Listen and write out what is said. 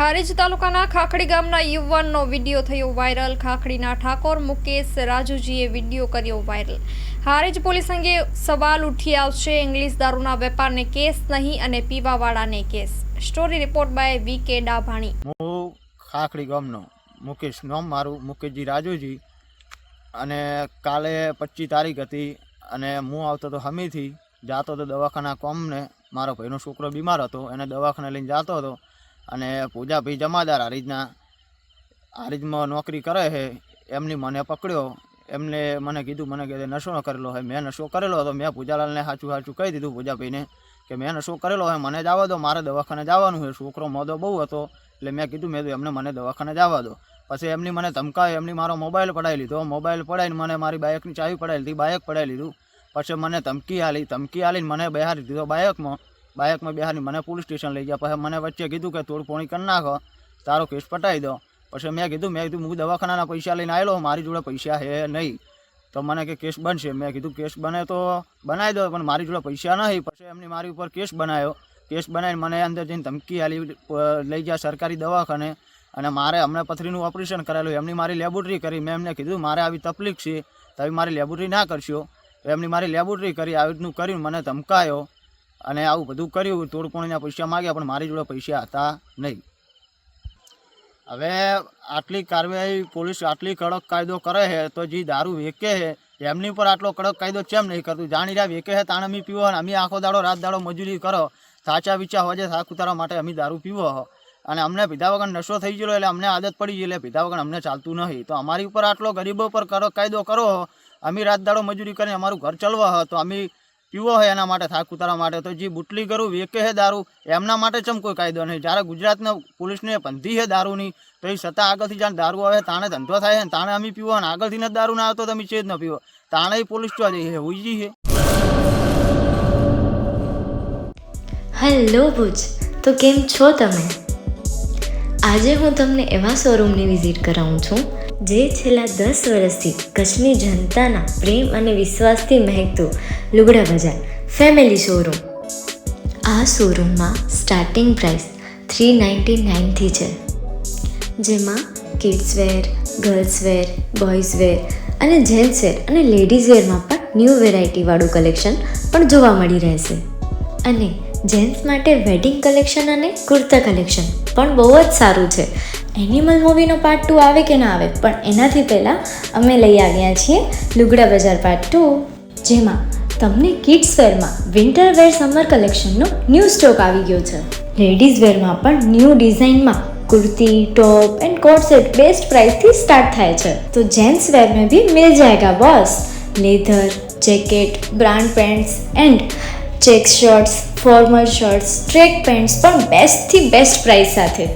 હારીજ તાલુકાના ખાખડી ગામના યુવાનનો વિડીયો થયો વાયરલ। ખાખડીના ઠાકોર મુકેશ રાજુજીએ વિડીયો કર્યો વાયરલ। હારીજ પોલીસ અંગે સવાલ ઉઠી આવશે। ઇંગ્લિશ દારૂના વેપારને કેસ નહીં અને પીવાવાળાને case. Story report by V K Dabhani. હું ખાખડી ગામનો મુકેશ, નામ મારું મુકેશજી રાજુજી। અને કાલે 25 તારીખ હતી અને હું આવતો તો હમીથી જાતો તો દવાખાના કોમને। મારો ભાઈનો છોકરો બીમાર હતો, એને દવાખાને લઈને જતો હતો। અને પૂજાભાઈ જમાદાર હારીજમાં નોકરી કરે છે, એમની મને પકડ્યો। એમને મને કીધું, મને કે નશો કરેલો હોય। મેં નશો કરેલો હતો। મેં પૂજાલાલને સાચું કહી દીધું પૂજાભાઈને કે મેં નશો કરેલો હોય, મને જવા દો, મારે દવાખાને જવાનું છે। છોકરો મોદો બહુ હતો એટલે મેં કીધું એમને મને દવાખાને જવા દો। પછી એમની મને ધમકાવી, એમની મારો મોબાઈલ પડાવી લીધો। મોબાઈલ પડાવીને મને મારી બાઇકની ચાવી પડાવી લીધી, બાઇક પડાવી લીધું। પછી મને ધમકી આલીને મને બેહારી દીધો બાઇકમાં બેહારીને મને પોલીસ સ્ટેશન લઈ ગયા। પછી મને વચ્ચે કીધું કે તોડફોડી કરી નાખો, તારો કેસ પટાવી દો। પછી મેં કીધું હું દવાખાનાના પૈસા લઈને આવેલો, મારી જોડે પૈસા છે નહીં। તો મને કે કેસ બનશે। મેં કીધું કેસ બને તો બનાવી દો, પણ મારી જોડે પૈસા નહીં। પછી એમની મારી ઉપર કેસ બનાવ્યો। કેસ બનાવીને મને અંદર જઈને ધમકી આલી, લઈ ગયા સરકારી દવાખાને। અને મારે હમણાં પથરીનું ઓપરેશન કરેલું, એમની મારી લેબોરેટરી કરી। મેં એમને કીધું મારે આવી તકલીફ છે, તમે મારી લેબોરેટરી ના કરશો। એમની મારી લેબોરેટરી કરી, આવી રીતનું કર્યું, મને ધમકાયો અને આવું બધું કર્યું। તોડફોડીના પૈસા માગ્યા, પણ મારી જોડે પૈસા હતા નહીં। હવે આટલી કાર્યવાહી પોલીસ આટલી કડક કાયદો કરે છે, તો જે દારૂ વેચે છે એમની ઉપર આટલો કડક કાયદો કેમ નહીં કરતું? જાણી રહ્યા વેચે છે તાણે અમે પીવો, અને અમે આખો દાડો રાત દાડો મજૂરી કરો, સાચા વિચાર હોય છે, થાક ઉતારવા માટે અમે દારૂ પીવો। અને અમને પીધા વગર નશો થઈ ગયેલો એટલે અમને આદત પડી ગઈ, એટલે પીધા વગર અમને ચાલતું નહીં। તો અમારી ઉપર આટલો ગરીબો પર કડક કાયદો કરો, અમે રાત દાડો મજૂરી કરીને અમારું ઘર ચલવા, તો અમે પીવો હોય એના માટે, થાક ઉતારવા માટે। તો જે બુટલી કરું વેચે છે દારૂ, એમના માટે ચમ કોઈ કાયદો નહીં? જ્યારે ગુજરાતના પોલીસને બંધી છે દારૂની, તો એ છતાં આગળથી જાણે દારૂ આવે તાણે ધંધો થાય છે, તાણે અમે પીવો, અને આગળથી જ દારૂ ના આવતો તમે ચેજ ન પીવો, તાણે પોલીસ ચો જઈએ ઉજી છે। હેલો ભુજ, તો કેમ છો તમે? આજે હું તમને એવા શોરૂમની વિઝિટ કરાવું છું જે છેલ્લા 10 વર્ષથી કચ્છની જનતાના પ્રેમ અને વિશ્વાસથી મહેકતું લુગડા બજાર ફેમિલી શોરૂમ। આ શોરૂમમાં સ્ટાર્ટિંગ પ્રાઇસ 399થી છે, જેમાં kids wear, girls wear, boys wear અને જેન્ટ્સ વેર અને લેડીઝ વેરમાં પણ ન્યૂ વેરાયટીવાળું કલેક્શન પણ જોવા મળી રહેશે। અને જેન્ટ્સ માટે વેડિંગ કલેક્શન અને કુર્તા કલેક્શન પણ બહુ જ સારું છે। એનિમલ મૂવીનો પાર્ટ 2 આવે કે ના આવે, પણ એનાથી પહેલાં અમે લઈ આવ્યા છીએ લુગડા બજાર પાર્ટ 2, જેમાં તમને કિડ્સ વેરમાં વિન્ટર વેર સમર કલેક્શનનો ન્યૂ સ્ટોક આવી ગયો છે। લેડીઝ વેરમાં પણ ન્યૂ ડિઝાઇનમાં kurti, top and coat set best price थी स्टार्ट थाय छे। तो जेंट्स वेर में भी मिल जाएगा boss. Leather, jacket, brand pants and check shirts, formal shirts, track pants पर बेस्ट थी बेस्ट प्राइस साथे।